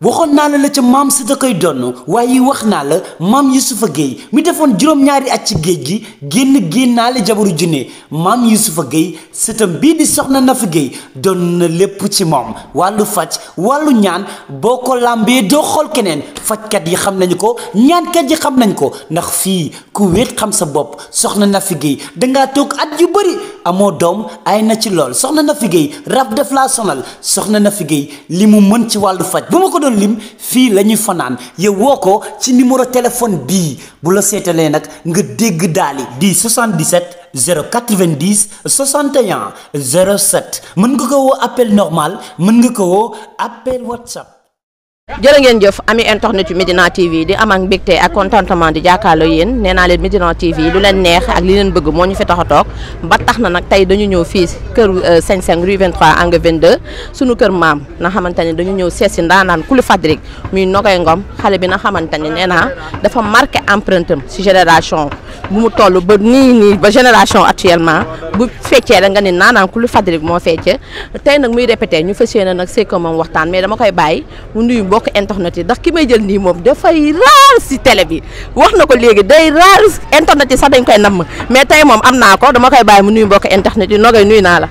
waxoon naa la ca maam si da koy donn waaye wax naa la maam Youssoufa Gueye mi defoon juróom-ñaari at ci géej gi génnaale jabaru junne maam Youssoufa Gueye sëtam bii di soxna Nafi Gueye doon na lépp ci moom wàllu faj wàllu ñaan boo ko làmbee doo xool keneen fajkat yi xam nañu ko ñaankat yi xam nañ ko ndax fii ku wéet xam sa bopp soxna Nafi Gueye dangaa toog at yu bëri amoo doom ay na ci lool soxna Nafi Gueye rab def laa sonal soxna Nafi Gueye li mu mën ci wàllu faj bu ma ko doon lim fii la ñuy fanaan yow woo ko ci numéro téléphone bii bu la seetalee nag nga dégg daali di 77 090 61 07 mën nga ko woo appel normal mën nga ko woo appel WhatsApp. jërë ngeen jëf ami internet yu Medina TV di am ak mbégte ak contentement di jàkkaarloo yéen nee naa leen Medina TV lu leen neex ak li leen bëgg moo ñu fi tax a toog ba tax na nag tey dañu ñëw fii kër 55 rue 23 angle 22 sunu kër maam na xamante ne dañu ñëw seet si ndaanaan Kuli Fadrik muy Nogay Ngom xale bi na xamante ne nee naa dafa marqué empreinte am si génération bu mu toll ba nii ba génération actuellement bu feccee da nga ne naanaan Kuli Fadrik moo fecce tey nag muy répété ñu fas yéene nag sekk moom waxtaan mais dama koy bàyyi mu nuyu mbokk internet yi ndax ki may jël nii moom dafay raar si télé bi wax na ko léegi day raar internet yi sax dañ koy namm mais tey moom am naa ko dama koy bàyyi mu nuyu mbokk internet yi Nogay nuyu naa la.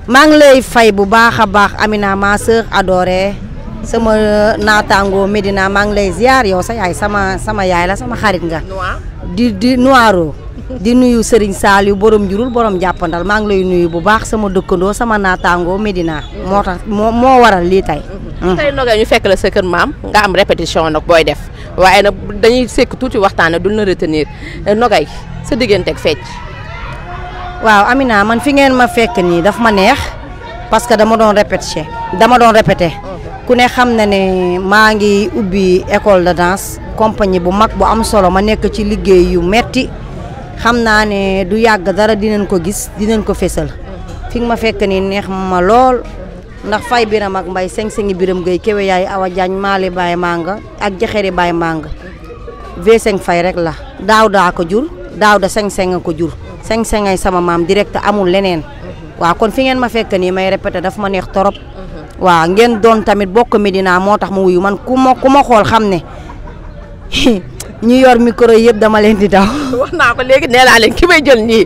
maa ngi lay fay bu baax a baax Amina ma sœur adorée sama naataango Medina maa ngi lay ziar yow sa yaay sama yaay la sama xarit nga. di Noiro di nuyu Serigne Saliou borom jurul borom jàppandal maa ngi lay nuyu bu baax sama dëkkandoo sama naataango Medina moo tax moo waral lii tey. tey Nogay ñu fekk la sa kër maam nga am répétition nag booy def waaye nag dañuy sekk tuuti waxtaane duñ la retenir Nogay sa digganteeg fecc. waaw Amina man fi ngeen ma fekk nii daf ma neex parce que dama doon répété ku ne xam na ne maa ngi ubbi école de danse compagnie bu mag bu am solo ma nekk ci liggéey yu metti xam naa ne du yàgg dara dinañ ko gis dinañ ko fésal fi nga ma fekk nii neex ma lool ndax fay biram ak mbay seng-sengi biram gay kewe yaay awa jaañ maali baay manga ak jaxeri baay manga v5 fay rek la daaw daa ko jur daaw da seng-seng ko jur seng-sengay sama maam direct amul leneen waaw kon fi ngeen ma fekk nii may répété daf ma neex torop waaw ngeen doon tamit bokk Medina moo tax ma wuyu man ku ma xool xam ne ñu yor micro yëpp dama leen di daw. wax naa ko léegi nee naa leen ki may jël nii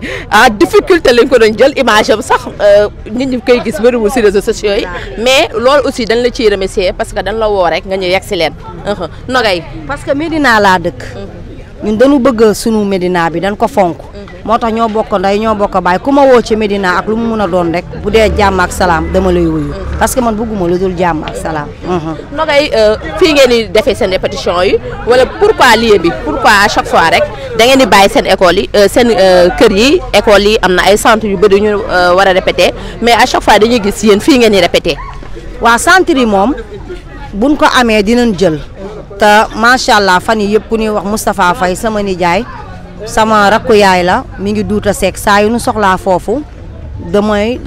difficulté lañ ko doon jël image am sax nit ñi koy gis bëriwul si réseaux sociaux yi mais loolu aussi dañ la ciy remercier parce que dañ la woo rek nga ñu yegg si leen. Nogay parce que Medina laa dëkk ñun dañu bëgg sunu Medina bi dañ ko fonk moo tax ñoo bokk ndey ñoo bokk baay ku ma woo ci Medina ak lu mu mun a doon rek bu dee jàmm ak salaam dama lay wuyu parce que man bëgguma lu dul jàmm ak salaam. Nogay fii ngeen di defee seen répétition yi wala pourquoi lieu bi pourquoi à chaque fois rek da ngeen di bàyyi seen école yi seen kër yi école yi am na ay centre yu bëri ñu war a répéter mais à chaque fois dañuy gis yéen fii ngeen di répéter. waa centre yi moom buñ ko amee dinañ jël te macha allah fan yii yëpp ku ñuy wax Moustapha Faye sama nijaay sama rakku yaay la mi ngi duuta seek saa yu nu soxlaa foofu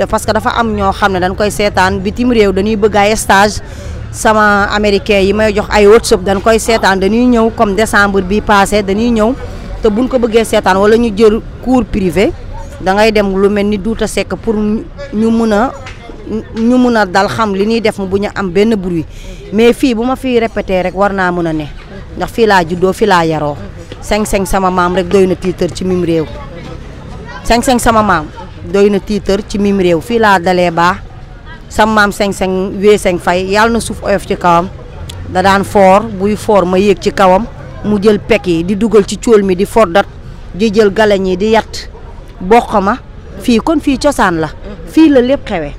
parce que dafa am ñoo xam ne dañ koy seetaan bitim réew dañuy bëgg ay stage sama américain yi may jox ay workshop dañ koy seetaan dañuy ñëw comme décembre bi passé dañuy ñëw te buñ ko bëggee seetaan wala ñu jël cours privé da ngay dem lu mel ni duuta sekk pour ñu mun a dal xam li ñuy def bu ñu am benn bruit mais fii bu ma fiy répété rek war naa mën a ne ndax fii laa juddoo fii laa yaroo seng-seng sama maam rek doy na tiitër ci mim réew seng-seng sama maam doy na tiitër ci mim réew fii laa dalee baax sama maam seng-seng w5 fay yàlla na suuf oyof ci kawam da daan foor buy foor ma yéeg ci kawam mu jël pek yi di dugal ci cóol mi di foddat di jël galañ yi di yat bokk ma fii kon fii cosaan la fii la lépp xewe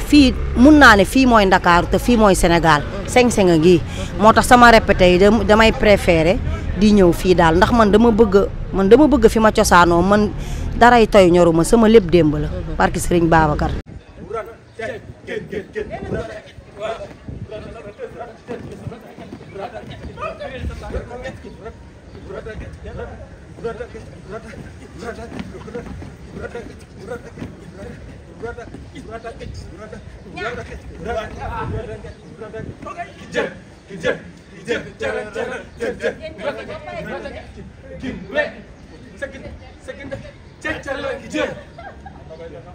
fii mun naa ne fii mooy Ndakaaru te fii mooy Sénégal seng-seng a ngi moo tax sama répété yi damay préféré di ñëw fii daal ndax man dama bëgg fi ma cosaanoo man daray toy ñoruma sama lépp démb la barki Sëriñ Babacar.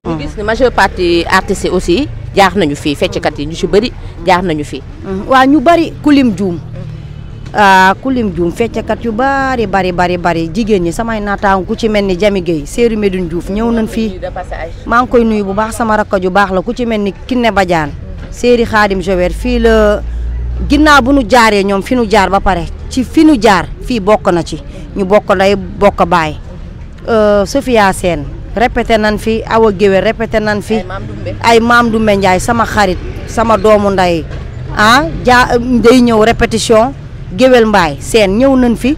ñu gis ni majeure partie artistes yi aussi jaar nañu fii fecckat yi ñu ci bëri jaar nañu fi. waa ñu bari kulim juum feccakat yu bari jigéen ñi samay naataangu ku ci mel ni Jami Gueye Seeri Medoune Diouf ñëw nañ fii maa ngi koy nuyu bu baax sama rakka ju baax la ku ci mel ni Kiné Badiane Seeri Khadim Jower fii la ginnaaw bu nu jaaree ñoom fi nu jaar ba pare ci fi nu jaar fii bokk na ci ñu bokk nday bokk baay Sophia Sène répété nan fi Awa Géwél répété nan fi ay Maam Dumbe Ndiaye sama xarit sama doomu nday day ñëw répétition Géwél Mbaay Seen ñëw nañ fi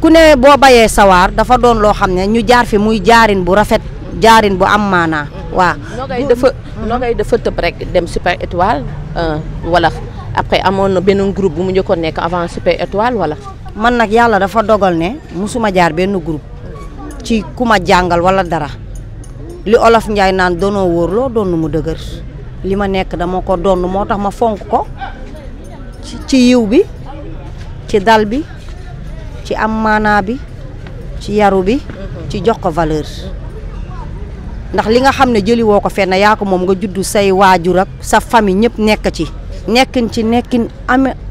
ku ne boo bayee sawaar dafa doon loo xam ne ñu jaar fi muy jaarin bu rafet jaarin bu am maanaa waaw Nogay dafa tëb rek dem Super Étoile wala après amoon na benn groupe bu mu njëkkoon nekk avant Super Étoile wala man nag yàlla dafa dogal ne musuma jaar benn groupe ci ku ma jàngal wala dara li olof Njaay naan doonoo wóor loo doon mu dëgër li ma nekk dama ko doon moo tax ma fonk ko ci yiw bi ci dal bi ci am maanaa bi ci yaru bi ci jox ko valeur ndax li nga xam ne jëli woo ko fenn yaa ko moom nga juddu say waajur ak sa famille ñëpp nekkin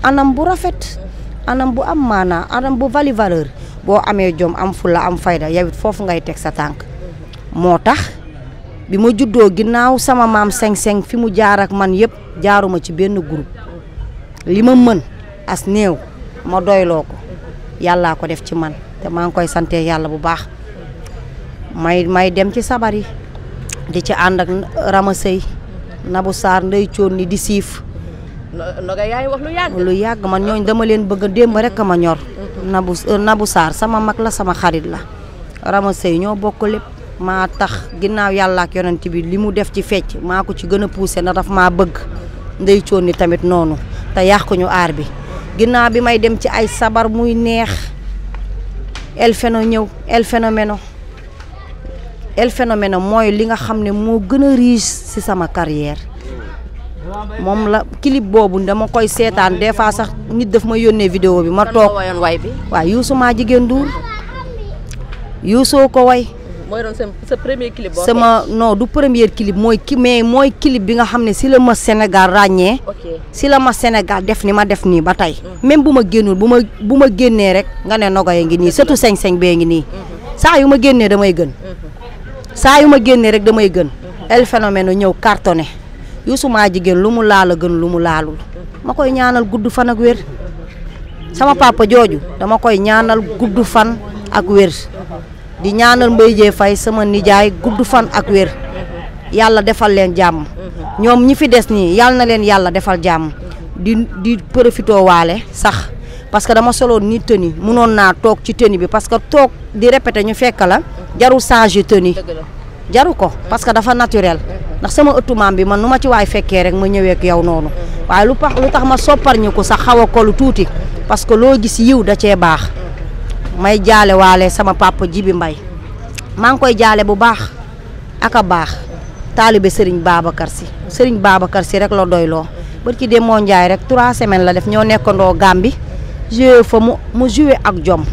anam bu rafet anam bu am maanaa anam bu vali valeur boo amee jom am fulla am fayda yow it foofu ngay teg sa tànk moo tax bi ma juddoo ginnaaw sama maam seng fi mu jaar ak man yëpp jaaruma ci benn groupe li ma mën as néew ma doyloo ko yàllaa ko def ci man te maa ngi koy sante yàlla bu baax may dem ci sabar yi di ci ànd ak Rama Sey Nabou Sarr Ndey Coon ni di siif Nogay yaay wax lu yàgg man ñooñ dama leen bëgg a démb rek a ma ñor Nabou Sarr sama mag la sama xarit la Rama Sey ñoo bokk lépp maa tax ginnaaw yàlla ak yonent bi li mu def ci fecc maa ko ci gën a poussé na daf maa bëgg Ndey Coon ni tamit noonu te yàquñu aar bi ginnaaw bi may dem ci ay sabar muy neex El Phénomène mooy li nga xam ne moo gën a riche ci sama carrière moom la clip boobu dama koy seetaan des fois sax nit daf ma yónnee vidéo bi ma toog waaw Youssou maa jigéen Ndour Youssou ko way mooy doon sa premier clip boo sama non du premier clip mooy clip bi nga xam ne si la ma Sénégal ràññee si la ma Sénégal def ni ma def nii ba tey même bu ma génnul bu ma génnee rek nga ne Nogay ngi nii surtout seng bee ngi nii saa yu ma génnee damay gën El Phénomène ñëw cartonné Youssou maa jigéen lu mu laal a gën lu mu laalul ma koy ñaanal gudd fan ak wér sama papa jooju dama koy ñaanal gudd fan ak wér di ñaanal Mbaye Dieye Faye sama nijaay gudd fan ak wér yàlla defal leen jàmm ñoom ñi fi des nii yàlla na leen yàlla defal jàmm di profité waale sax parce que dama soloon ni tenue mënoon naa toog ci tenue bi parce que toog di répété ñu fekk la jarul changer tenue jaru ko parce que dafa naturel ndax sama ëttu maam bi man nu ma ci waay fekkee rek ma ñëwee ak yow noonu waaye lu tax ma soppar ñu ko sax xaw a kolu tuuti parce que loo gis yiw da cee baax may jaale waale sama papa Jibi Mbay maa ngi koy jaale bu baax ak a baax taalibe Serigne Babacar Sy rek la doyloo barki de moo njaay rek 3 semaines la def ñoo nekkandoo Gambie joué fa mu joué ak jom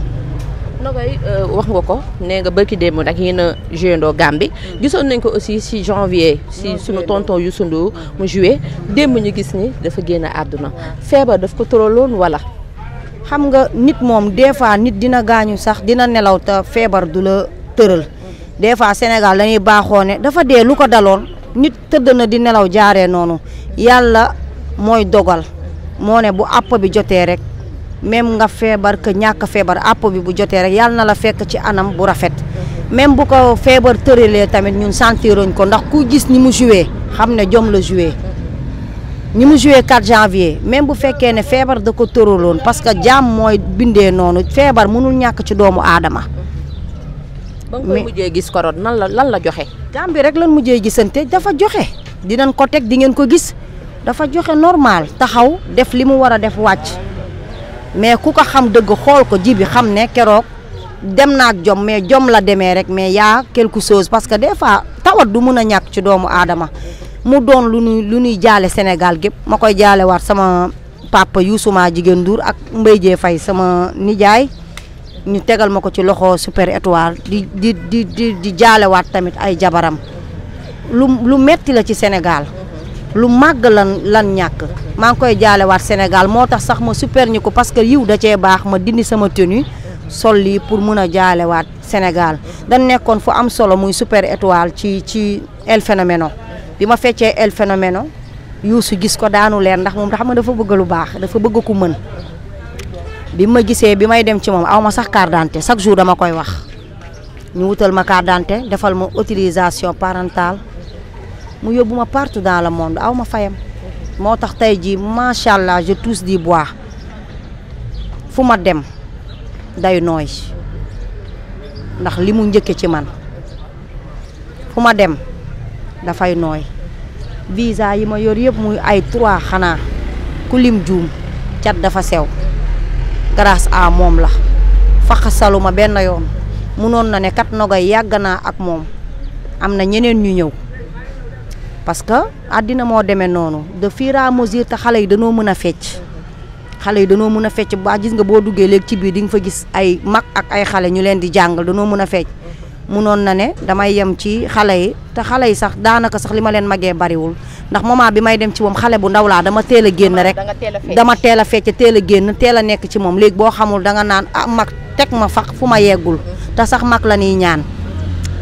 Nogay wax nga ko nee nga barki démb nag yéen a joué ndoo Gambie gisoon nañ ko aussi si janvier si sunu tonton Youssou Ndour mu joué démb ñu gis ni dafa génn àdduna feebar daf ko tëraloon wala. xam nga nit moom des fois nit dina gaañu sax dina nelaw te feebar du la tëral des fois Sénégal dañuy baaxoo ne dafa dee lu ko daloon nit tëdd na di nelaw jaaree noonu yàlla mooy dogal moo ne bu àpp bi jotee rek. même nga feebar que ñàkk feebar àpp bi bu jotee rek yàlla na la fekk ci anam bu rafet même bu ko feebar tëralee tamit ñun sentiruñ ko ndax ku gis ni mu joué xam ne jom la joué ni mu joué 4 janvier même bu fekkee ne feebar da ko tëraloon parce que jaam mooy bindee noonu feebar mënul ñàkk ci doomu aadama. ba nga koy mujjee gis korot lan la joxe. jaam bi rek lan mujjee gisante dafa joxe dinañ ko teg di ngeen ko gis dafa joxe normal taxaw def li mu war a def wàcc. mais ku ko xam dëgg xool ko ji bi xam ne keroog dem na ak jom mais jom la demee rek mais yaa quelque chose parce que des fois tawat du mun a ñàkk ci doomu aadama mu doon lu ñuy jaale Sénégal gépp ma koy jaale waat sama papa Youssou maa jigéen Ndour ak Mbaye Dieye Faye sama nijaay ñu tegal ma ko ci loxo Super Étoile di jaale waat tamit ay jabaram lu metti la ci Sénégal lu màgg lan ñàkk maa ngi koy jaalewaat Sénégal moo tax sax ma super ñu ko parce que yiw da cee baax ma dindi sama tenue sol lii pour mun a jaalewaat Sénégal dañ nekkoon fu am solo muy Super Étoile ci El Phénoméno bi ma feccee El Phénoméno Youssou gis ko daanu leer ndax moom xam nga dafa bëgg lu baax dafa bëgg ku mën bi ma gisee bi may dem ci moom aw ma sax carte d'identité chaque jour dama koy wax ñu wutal ma carte d'identité defal ma autorisation parentale mu yóbbu ma partout dans le monde aw ma fayam moo tax tey jii macha allah je touche du bois fu ma dem day nooy ndax li mu njëkke ci man fu ma dem dafay nooy visa yi ma yor yëpp muy ay 3 xanaa ku lim juum cat dafa sew grâce à moom la faxasalu ma benn yoon munoon na ne kat Nogay yàgg naa ak moom am na ñeneen ñu ñëw parce que àddina moo demee noonu de fur et à mesure te xale yi danoo mën a fecc ba gis nga boo duggee léegi ci biir di nga fa gis ay mag ak ay xale ñu leen di jàngal danoo mën a fecc munoon na ne damay yem ci xale yi te xale yi sax daanaka sax li ma leen magee bariwul ndax moment bi may dem ci moom xale bu ndaw laa dama teel a génn rek dama teel a fecc teel a génn teel a nekk ci moom léegi boo xamul danga naan ah mag teg ma fax fu ma yeggul te sax mag la ñuy ñaan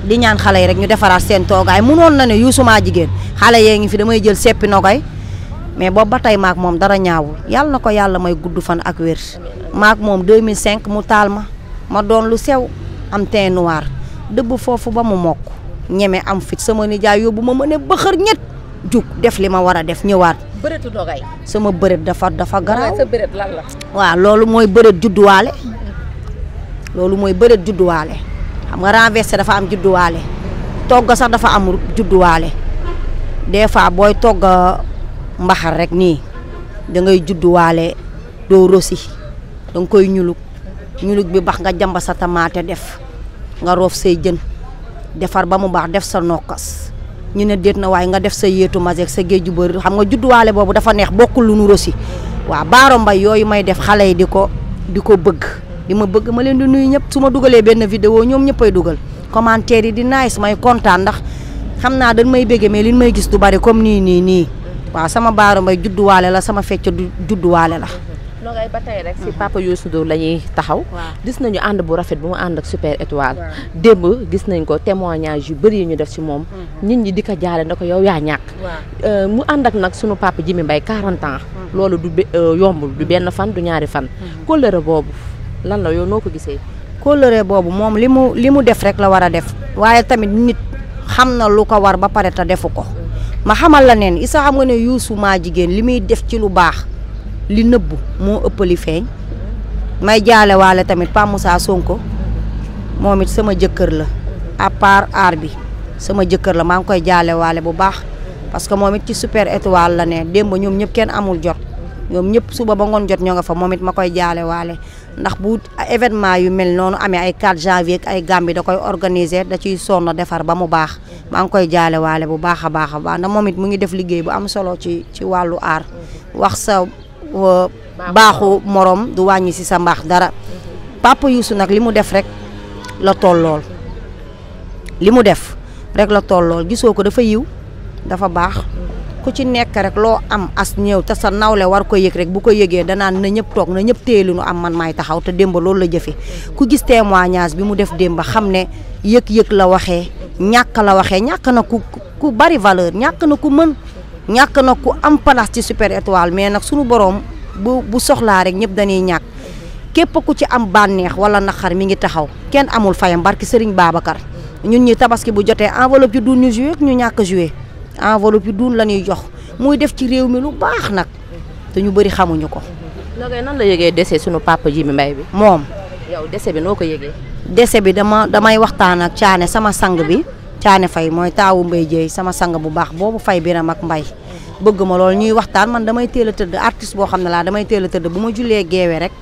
di ñaan xale yi rek ñu defaraat seen toogaay munoon na ne Youssou maa jigéen xale yee ngi fi damay jël seppi Nogay mais boobu ba tey maak moom dara ñaawul yàlla na ko yàlla may gudd fan ak wér maak moom 2005 mu taal ma doon lu sew am teint noir dëbb foofu ba mu mokk ñeme am fit sama nijaay yóbbu ma ne bëxër ñett jug def li ma war a def ñëwaat. bëreetu Nogay. sama bëreet dafa garaaw. sa bëreet lan la. waaw loolu mooy bëreet judduwaale xam nga renversé dafa am judduwaale togg sax dafa am judduwaale des fois booy togg mbaxal rek nii da ngay judduwaale doo rosi da nga koy ñulug bi bax nga jamba sa tamaate def nga roof say jën defar ba mu baax def sa nokkas ñu ne déet na waaye nga def sa yéetu maseeg sa géej ju bëri xam nga judduwaale boobu dafa neex bokkul lu nu rosi waaw baaro mbay yooyu may def xale yi di ko bëgg di ma bëgg ma leen di nuyu ñëpp su ma dugalee benn vidéo ñoom ñëppay dugal commentaire yi di nice may kontaan ndax xam naa dañ may bëgge mais liñ may gis du bari comme nii waaw sama baaro mbay judduwaale la sama fecc judduwaale la. Nogay ba tey rek si papa Youssou Ndour la ñuy taxaw. gis nañu ànd bu rafet bu mu ànd ak Super Étoile. démb gis nañ ko témoignage yu bëri yi ñu def si moom. nit ñi di ko jaale nda ko yow yaa ñàkk. mu ànd ak nag sunu papa Jimi Mbaye 40 ans. loolu du yombul du benn fan du ñaari fan. kóllëre boobu lan la yow noo ko gisee. kóllëre boobu moom li mu def rek la war a def waaye tamit nit xam na lu ko war ba pare te defu ko. ma xamal la neen isa xam nga ne Youssou maa jigéen li muy def ci lu baax li nëbbu moo ëpp li feeñ may jaale waale tamit Pa Moussa Sonko moom it sama jëkkër la à part aar bi sama jëkkër la maa ngi koy jaale waale bu baax parce que moom it ci Super Étoile la ne démb ñoom ñëpp kenn amul jot ñoom ñëpp suba ba ngoon jot ñoo nga fa moom it ma koy jaale waale ndax bu événement yu mel noonu amee ay 4 janvier ak ay Gambie da koy organiser da ciy sonn defar ba mu baax maa ngi koy jaale waale bu baax a baax ndax moom it mu ngi def liggéey bu am solo ci wàllu aar wax sa baaxu morom du wàññi si sa mbaax dara Papa Youssou nag li mu def rek la tollool gisoo ko dafa yiw dafa baax ku ci nekk rek loo am as ñëw te sa nawle war ko yëg rek bu ko yëgee danaan na ñëpp toog na ñëpp téye lu nu am man maay taxaw te démb loolu la jëfe ku gis témoignage bi mu def démb xam ne yëg-yëg la waxee ñàkk na ku bari valeur ñàkk na ku mën ñàkk na ku am place ci Super Étoile mais nag suñu borom bu soxlaa rek ñëpp dañuy ñàkk képp ku ci am bànneex wala naqar mi ngi taxaw kenn amul fayam barki Serigne Babacar ñun ñi tabaski bu jotee enveloppe yu duun ñu joué ñu ñàkk joué enveloppe yu duun la ñuy jox muy def ci réew mi lu baax nag te ñu bëri xamuñu ko. Nogay nan la yëgee décès sunu papa Jimi Mbaye bi. moom. yow décès bi noo ko yëgee. décès bi damay waxtaan ak Caane sama sang bi Caane Fay mooy taawu Mbay Jéey sama sang bu baax boobu Fay Biram ak Mbay bëgg ma loolu ñuy waxtaan man damay teel a tëdd artiste boo xam ne laa damay teel a tëdd bu ma jullee geewee rek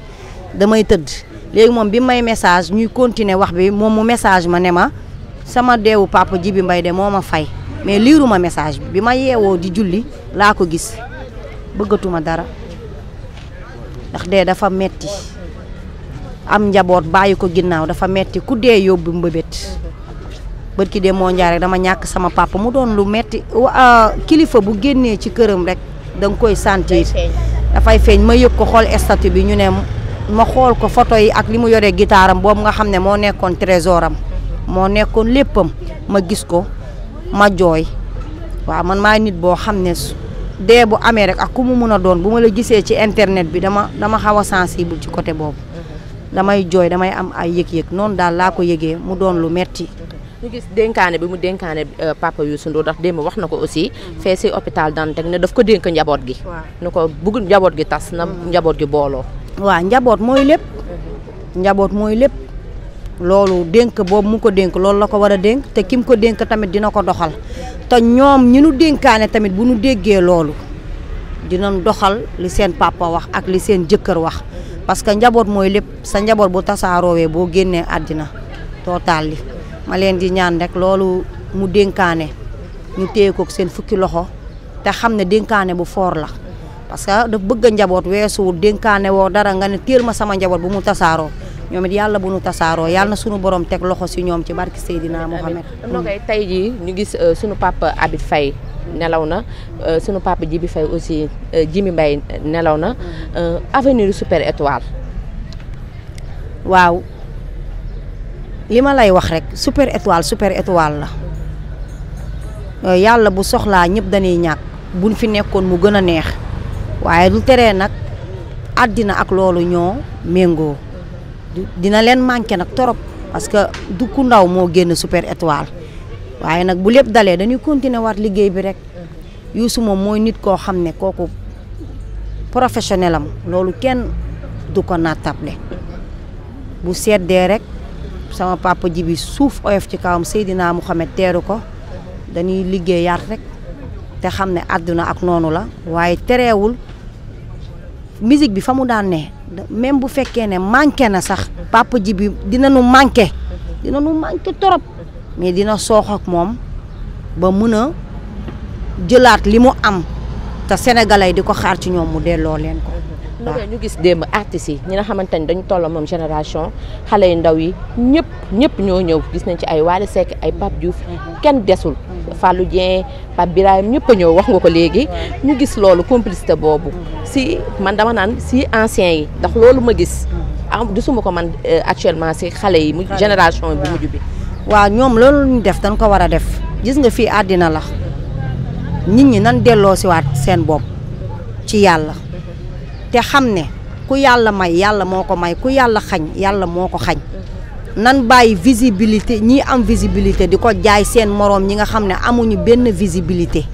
damay tëdd léegi moom bi may message ñuy continuer wax bi moom mu message ma ne ma sama deewu papa Jibi Mbaye de moo ma fay mais liiruma message bi ma yeewoo di julli laa ko gis bëggatuma dara ndax dee dafa metti am njaboot bàyyi ko ginnaaw dafa metti ku dee yóbbu mbëbét bërki de moo njaay rek dama ñàkk sama papa mu doon lu metti kilifa bu génnee ci këram rek da nga koy sentir dafay feeñ ma yëg ko xool statut bi ñu ne ma xool ko photo yi ak li mu yoree gitaaram boobu nga xam ne moo nekkoon trésoram moo nekkoon léppam ma gis ko ma jooy waaw man maay nit boo xam ne dee bu amee rek ak ku mu mun a doon bu ma la gisee ci internet bi dama xaw a sensible ci côté boobu damay jooy damay am ay yëg-yëg noonu daal laa ko yëgee mu doon lu metti ñu gis dénkaane bi mu dénkaane papa Youssou Ndour ndax démb wax na ko aussi fee si hôpital Dantec ne daf ko dénk njaboot gi nu ko bëgg njaboot gi tas na njaboot gi booloo waaw njaboot mooy lépp njaboot mooy lépp loolu dénk boobu mu ko dénk loolu la ko war a dénk te kim ko dénk tamit dina ko doxal te ñoom ñi nu dénkaane tamit bu nu déggee loolu dinañ doxal li seen papa wax ak li seen jëkkër wax parce que njaboot mooy lépp sa njaboot bu tasaaroowee boo génnee àddina total li ma leen di ñaan rek loolu mu dénkaane ñu téye ko seen fukki loxo te xam ne dénkaane bu foor la parce que daf bëgg a njaboot weesuwul dénkaane woo dara nga ne téel ma sama njaboot bu mu tasaaroo ñoom it yàlla bu nu tasaaroo yàlla na sunu borom teg loxo si ñoom ci barki Seydina Mohamed. Nogay tey jii ñu gis sunu papa Habib Faye nelaw na sunu papa Djibi Faye aussi Jimi Mbaye nelaw na avenir Super Étoile. waaw li ma lay wax rek Super Étoile la yàlla bu soxlaa ñëpp dañuy ñàkk buñ fi nekkoon mu gën a neex waaye du teree nag àddina ak loolu ñoo méngoo. dina leen manqué nag torop parce que du ku ndaw moo génn Super Étoile waaye nag bu lépp dalee dañuy continuer waat liggéey bi rek Youssou moom mooy nit koo xam ne kooku professionnel am loolu kenn du ko nattable bu seddee rek sama papa ji bi suuf oyof ci kawam Seydina Mouhamed teeru ko dañuy liggéeyaat rek te xam ne àdduna ak noonu la waaye tereewul musique bi fa mu daan ne même bu fekkee ne manqué na sax papa ji bi dina nu manqué trop mais dina soox ak moom ba mun a jëlaat li mu am te sénégalais di ko xaar ci ñoom mu delloo leen ko. waaw ñu gis démb artistes yi ñi nga xamante ni dañu toll moom génération xale yu ndaw yi ñëpp ñoo ñëw gis nañ ci ay Wally Seck ay Pape Diouf kenn desul Fallou Dieng Pape Birahim ñëpp a ñëw wax nga ko léegi ñu gis loolu complicité boobu si man dama naan si anciens yi ndax loolu ma gis gisuma ko man actuellement si xale yi mu génération bu mujj bi. waaw ñoom loolu ñu def dañ ko war a def gis nga fii àddina la nit ñi nan delloo si waat seen bopp ci yàlla te xam ne ku yàlla may yàlla moo ko may ku yàlla xañ yàlla moo ko xañ nan bàyyi visibilité ñi am visibilité di ko jaay seen moroom ñi nga xam ne amuñu benn visibilité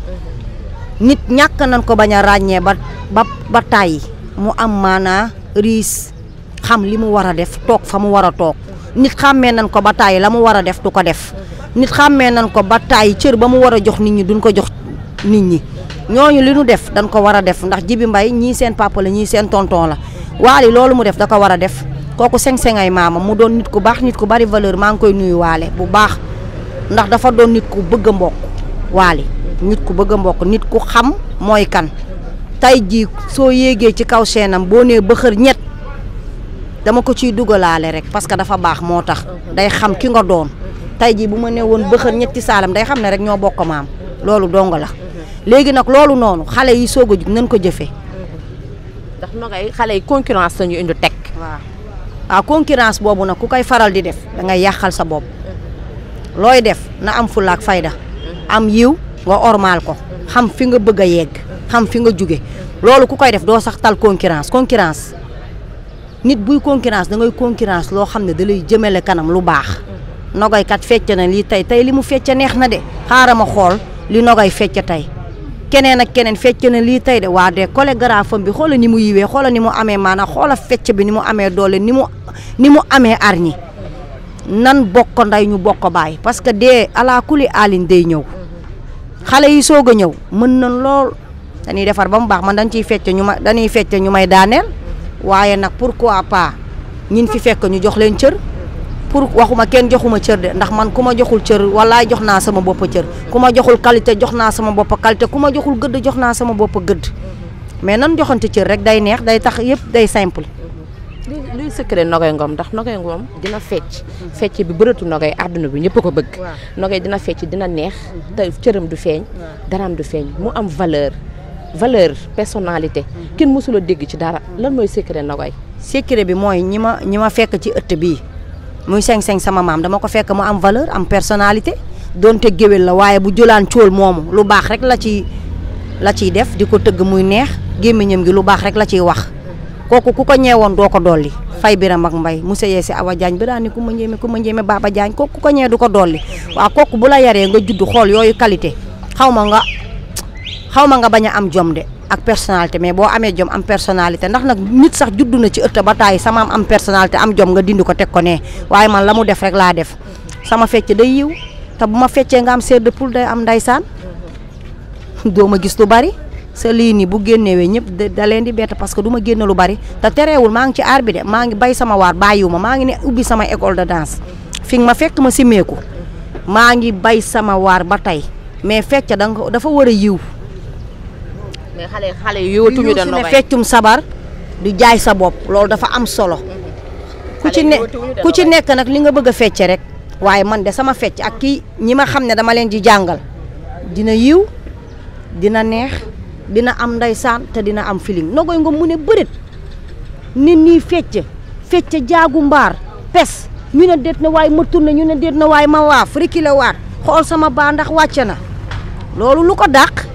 nit ñàkk nañ ko bañ a ràññee ba tàyyi mu am maanaa riis xam li mu war a def toog fa mu war a toog nit xàmmee nañ ko ba tàyyi la mu war a def du ko def nit xàmmee nañ ko ba tàyyi cër ba mu war a jox nit ñi duñ ko jox nit ñi ñooñu li nu def dañ ko war a def ndax Djibi Mbaye ñii seen papa la ñii seen tonton la Wally loolu mu def da ko war a def kooku seng-sengay maama mu doon nit ku baax nit ku bari valeur maa ngi koy nuyu Wally bu baax ndax dafa doon nit ku bëgg a mbokk Wally nit ku bëgg a mbokk nit ku xam mooy kan tey jii soo yéegee ci kaw seenam boo nee bëxër ñett dama ko ciy dugalaale rek parce que dafa baax moo tax day xam ki nga doon tey jii bu ma nee woon bëxër ñetti saalam day xam ne rek ñoo bokk maam loolu dong la léegi nag loolu noonu xale yi soog a jug nañ ko jëfee. ndax nogay xale yi concurrence la ñu indi teg. waaw concurrence boobu nag ku koy faral di def da ngay yàqal sa bopp looy def na am fulla ak fayda am yiw nga ormaal ko xam fi nga bëgg a yegg xam fi nga jóge loolu ku koy def doo sax tal concurrence nit buy concurrence da ngay concurrence loo xam ne da lay jëmale kanam lu baax nogay kat fecc na lii tey li mu fecc neex na de xaaral ma xool li nogay fecc tey keneen ak keneen fecc na lii tey de waa de chorégraphe bi xoola ni mu yiwee xoola ni mu amee maanaam xoola fecc bi ni mu amee doole ni mu amee arñi nan bokk nday ñu bokk baay parce que dee ala kuli alin day ñëw xale yi soog a ñëw mën nañ lool dañuy defar ba mu baax man dañuy fecc ñu may daaneel waaye nag pourquoi pas ñin fi fekk ñu jox leen cër pour waxuma kenn joxuma cër de ndax man ku ma joxul cër walaay jox naa sama bopp cër ku ma joxul qualité jox naa sama bopp qualité ku ma joxul gëdd jox naa sama bopp gëdd mais nan joxante cër rek day neex day tax yëpp day simple luy secret Nogaye Ngom ndax Nogaye Ngom dina fecc bi bërëtu Nogaye àdduna bi ñëpp ko bëgg Nogaye dina fecc dina neex te cëram du feeñ daraam du feeñ mu am valeur personnalité kenn mësula dégg ci dara lan mooy secret Nogaye secret bi mooy ñi ma fekk ci ëtt bii muy seng sama maam dama ko fekk mu am valeur am personnalité donte géwél la waaye bu jëlaan cool moomu lu baax rek la ciy def di ko tëgg muy neex gémmiñam gi lu baax rek la ciy wax kooku ku ko ñeewoon doo ko dolli fay biram ak mbay monsieur Yessi Awa Diagne bi daal ni ku ma njéeme Baba Diagne kooku ku ko ñee du ko dolli waaw kooku bu la yaree nga judd xool yooyu qualité xaw ma nga bañ a am jom de ak personnalité mais boo amee jom am personnalité ndax nag nit sax juddu na ci ëtt ba taay sama am personnalité am jom nga dindi ko teg ko nee waaye man la mu def rek laa def sama fecc day yiw te bu ma feccee nga am seer de poule day am ndaysaan doo ma gis lu bari sa lii nii bu génnewee ñëpp da leen di bett parce que du ma génne lu bari te tereewul maa ngi ci aar bi de maa ngi bay sama waar bàyyiwu ma maa ngi ne ubbi sama école de danse fi nga ma fekk ma simmeeku maa ngi bay sama waar ba tey mais fecc dafa war a yiw mais xale yi yootuñu de Nogaye feccum sabar du jaay sa bopp loolu dafa am solo ku ci nekk nag li nga bëgg a fecce rek waaye man de sama fecc ak kii ñi ma xam ne dama leen di jàngal dina yiw dina neex dina am ndeysaan te dina am feeling Nogaye Ngom mu ne bërit nit ñi fecc jaagu mbaar pes ñu ne déet na waaye ma tourné ñu ne déet na waaye ma waaf riki la waat xool sama baa ndax wàcc na loolu lu ko dàq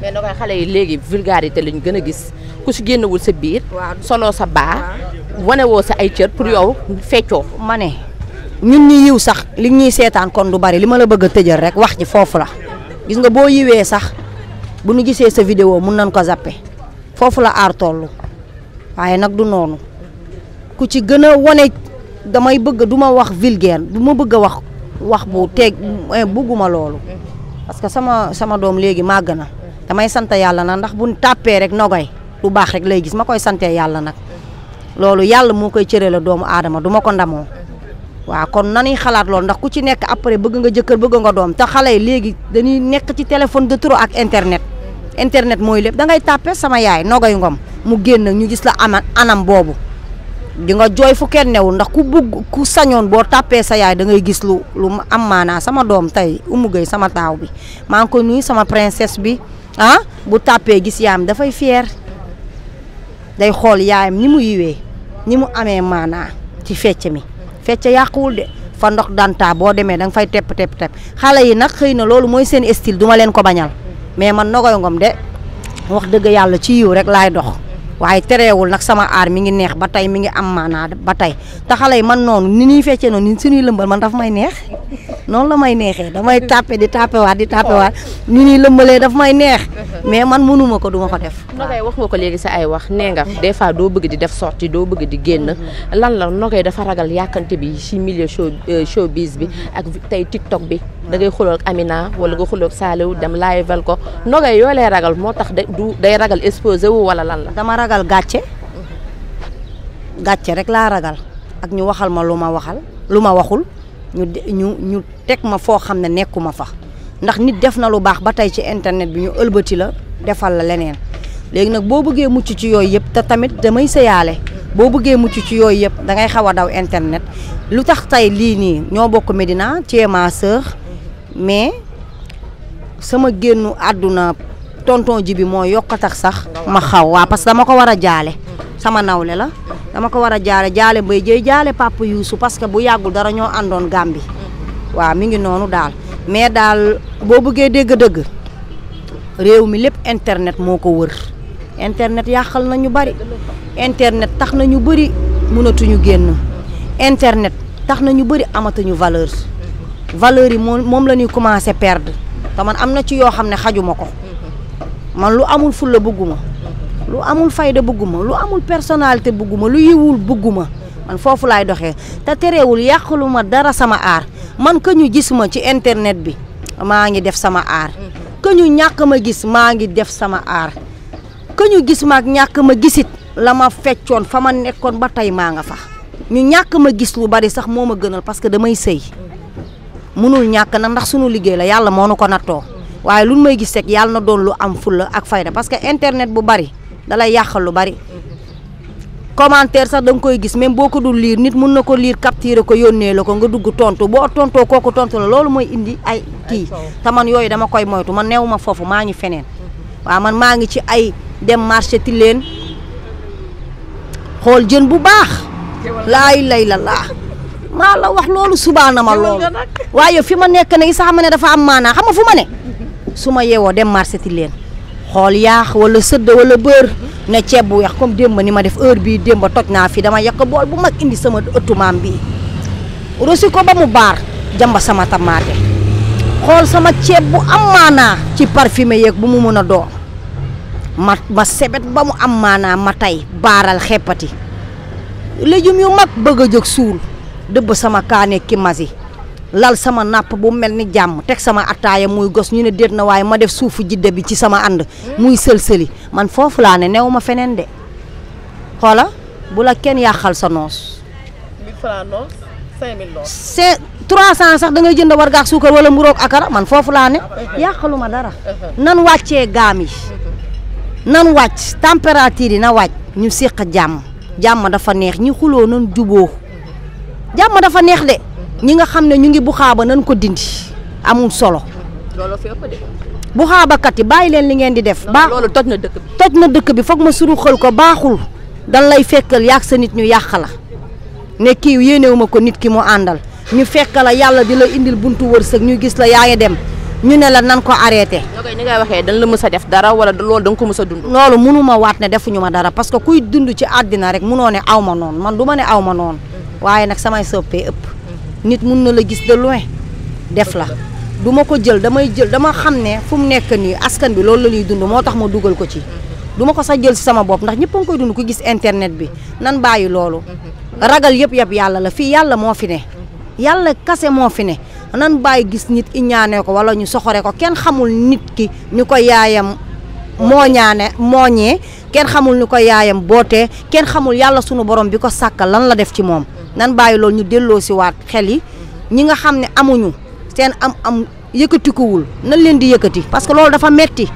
mais Nogaye xale yi léegi vulgarité lañ gën a gis ku si génnewul sa biir solo sa baa wane woo sa ay cër pour yow feccoo ma ne ñun ñi yiw sax li ñuy seetaan kon du bari li ma la bëgg a tëjal rek wax ji foofu la gis nga boo yiwee sax bu ñu gisee sa vidéo mun nañ ko zappe foofu la aar tollu waaye nag du noonu ku ci gën a wane damay bëgg du ma wax vulgaire du ma bëgg a wax bu teeg bëgguma loolu parce que sama doom léegi màgg na damay sant yàlla nag ndax bu tàppee rek Nogaye lu baax rek lay gis ma koy santee yàlla nag loolu yàlla moo koy cëree la doomu aadama du ma ko ndamoo waaw kon nanuy xalaat loolu ndax ku ci nekk après bëgg nga jëkkër bëgg nga doom te xale yi léegi dañuy nekk ci téléphone de trop ak internet mooy lépp da ngay tàppe sama yaay Nogaye Ngom mu génn ñu gis la anam boobu di nga jooy fu kenn newul ndax ku sañoon boo tàppee sa yaay da ngay gis lu am maanaa sama doom tey Oumou Gueye sama taaw bi maa ngi ko nuyu sama princesse bi bu tàppee gis yaayam dafay fier day xool yaayam ni mu yiwee ni mu amee maanaa ci fecc mi fecc yàquwul de fa ndox danta boo demee da nga fay tepp xale yi nag xëy na loolu mooy seen style duma leen ko bañal mais man Nogaye Ngom de wax dëgg yàlla ci yiw rek laay dox waaye tereewul nag sama aar mi ngi neex ba tey mi ngi am maanaa ba tey te xale yi man noonu ni ñuy feccee noonu ni suñuy lëmbal man dafa may neex noonu la may neexee damay tàppe di tàppewaat ni ñuy lëmbalee dafa may neex mais man mënuma ko duma ko def. Nogaye wax nga ko léegi sa ay wax nee nga des fois doo bëgg di def sortie doo bëgg di génn lan la Nogaye dafa ragal yàkkante bi ci milieu showbiz bi ak tey TikTok bi da ngay xuloo ak Amina wala nga xuloo ak Saliou dem live ko Nogaye yoo lay ragal moo tax day ragal exposé wu wala lan la. dama ragal gàcce rek laa ragal ak ñu waxal ma lu ma waxul ñu teg ma foo xam ne nekkuma fa ndax nit def na lu baax ba tey ci internet bi ñu ëlbati la defal la leneen léegi nag boo bëggee mucc ci yooyu yëpp te tamit damay sëyaale boo bëggee mucc ci yooyu yëpp da ngay xaw a daw internet lu tax tey lii nii ñoo bokk Médina tu es ma sœur mais sama génnu àdduna tonton ji bi moo yokkatax sax ma xaw waa parce que dama ko war a jaale sama nawle la dama ko war a jaale Mbaye Dieye jaale Papa Youssou parce que bu yàggul dara ñoo àndoon Gàmbi waaw mi ngi noonu daal mais daal boo bëggee dégg-dëgg réew mi lépp internet moo ko wër internet yàqal na ñu bari internet tax na ñu bëri mënatuñu génn internet tax na ñu bëri amatuñu valeur yi moom la ñuy commencé perdre te man am na ci yoo xam ne xajuma ko man lu amul fulla bëgguma lu amul fayda bëgguma lu amul personnalité bëgguma lu yiwul bëgguma man foofu laay doxee te terewul yàqaluma dara sama aar man ka ñu gis ma ci internet bi maa ngi def sama aar ka ñu ñàkk ma gis maa ngi def sama aar ka ñu gis ma ak ñàkk ma gisit la ma feccoon fa ma nekkoon ba tey maa nga fa ñu ñàkk ma gis lu bari sax moo ma gënal parce que damay sëy mënul ñàkk na ndax sunu liggéey la yàlla moo nu ko nattoo waaye lu may gis rek yàlla na doon lu am fulla ak fayda parce que internet bu bari dalay yàqal lu bari commentaire sax da nga koy gis même boo ko dul lire nit mun na ko lire capturer ko yónnee la ko nga dugg tontu boo tontoo kooku tontu la loolu mooy indi ay kii te man yooyu dama koy moytu man neew ma foofu maa ngi feneen waaw man maa ngi ci ay dem marché ti leen xool jën bu baax laay lay la laa maa la wax loolu subaana ma loolu waaye fi ma nekk ne sax ma ne dafa am maanaa xam nga fu ma ne su ma yeewoo dem marché ti leen xool yaax wala sëdd wala bër ne ceeb bu weex comme démb ni ma def heure bii démb toj naa fi dama yekk bool bu mag indi sama ëttu maam bii rosi ko ba mu baar jamba sama tamaate xool sama ceeb bu am maanaa ci parfumé yeeg bu mu mën a doon ma sebet ba mu am maanaa ma tey baaral xeppati légumes yu mag bëgg a jóg suul dëbb sama kaane ki masi lal sama napp bu mel ni jàmm teg sama attaaya muy gos ñu ne déet na waaye ma def suufu jidde bi ci sama ànd muy sël-sëli man foofu laa ne new ma feneen de xoola bu la kenn yàqal sa noos 1000 francs noos 5000 noos c'est 300 sax da ngay jënd warga ak suukar wala mburoog akara man foofu laa ne yàqalu ma dara nan wàccee gaam yi nan wàcc température yi na wàcc ñu séq jàmm dafa neex ñi xuloo nan juboo jàmm dafa neex de ñi nga xam ne ñu ngi bu xaaba nan ko dindi amul solo loolu fi ëpp de bu xaabakat yi bàyyi leen li ngeen di def baax loolu toj na dëkk bi toj na dëkk bi foog ma suru xël ko baaxul dan lay fekkal yàq sa nit ñu yàq la ne kii yéenewu ma ko nit ki mu àndal ñu fekk la yàlla di la indil buntu wërsëg ñu gis la yaa ngi dem ñu ne la nan ko arrêté ni ngay waxee dañ la mës a def dara wala loolu da nga ko mës a dund loolu mënu ma waat ne defuñu ma dara parce que kuy dund ci àddina rek munoo ne aw ma noonu man du ma ne aw ma noonu waaye nag samay soppee ëpp nit mun na la gis de loin def la du ma ko jël damay jël dama xam ne fu mu nekk nii askan bi loolu la ñuy dund moo tax ma dugal ko ci du ma ko sax jël si sama bopp ndax ñëpp a ngi koy dund ku gis internet bi nan bàyyi loolu ragal yëpp yàlla la fii yàlla moo fi ne yàlla kase moo fi ne nan bàyyi gis nit iñaane ko wala ñu soxore ko kenn xamul nit ki ñu ko yaayam mooñee kenn xamul ni ko yaayam bootee kenn xamul yàlla sunu borom bi ko sàkkal lan la def ci moom nan bàyyi loolu ñu delloo si waat xel yi ñi nga xam ne amuñu seen am yëkkatikuwul nan leen di yëkkati parce que loolu dafa metti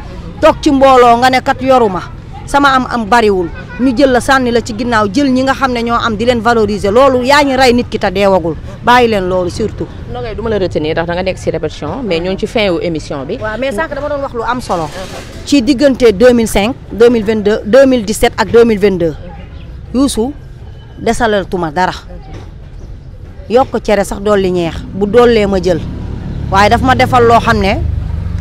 toog ci mbooloo nga ne kat yoruma sama am bariwul ñu jël la sànni la ci ginnaaw jël ñi nga xam ne ñoo am di leen valoriser loolu yaa ngi rey nit ki te deewagul bàyyi leen loolu surtout. Nogay du ma la retenir ndax da nga nekk si répétition mais ñoo ngi ci fin wu émission bi. waaw mais sànq dama doon wax lu am solo. ci diggante 2005 2022 2017 ak 2022 Youssou desalatuma dara yokk cere sax dolli ñeex bu dollee ma jël waaye daf ma defal loo xam ne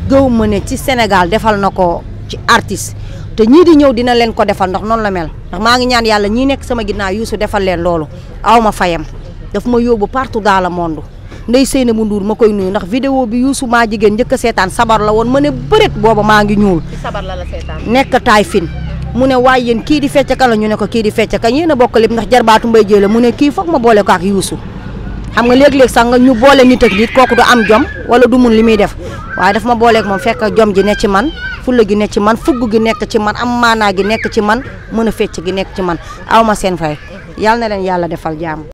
gëw ma ne ci Sénégal defal na ko ci artiste te ñii di ñëw dina leen ko defal ndax noonu la mel ndax maa ngi ñaan yàlla ñii nekk sama ginnaaw Youssou defal leen loolu aw ma fayam daf ma yóbbu partout dans le monde Ndeye Seynabou Ndour ma koy nuyu ndax vidéo bi Youssou maa jigéen njëkk a seetaan sabar la woon ma ne bëreet booba maa ngi ñuul sabar la seetaan nekk taay fin mu ne waaye yéen kii di fecc kan la ñu ne ko kii di fecc kan yéen a bokk lépp ndax jarbaatu mbay jële mu ne kii foog ma boole ko ak Youssou xam nga léeg-léeg sax nga ñu boole nit ak nit kooku du am jom wala du mun li muy def waaye daf ma booleeg moom fekk jom ji ne ci man fulla gi nekk ci man fugg gi nekk ci man am maanaa gi nekk ci man mën a fecc gi nekk ci man aw ma seen fay yàlla na leen yàlla defal jàmm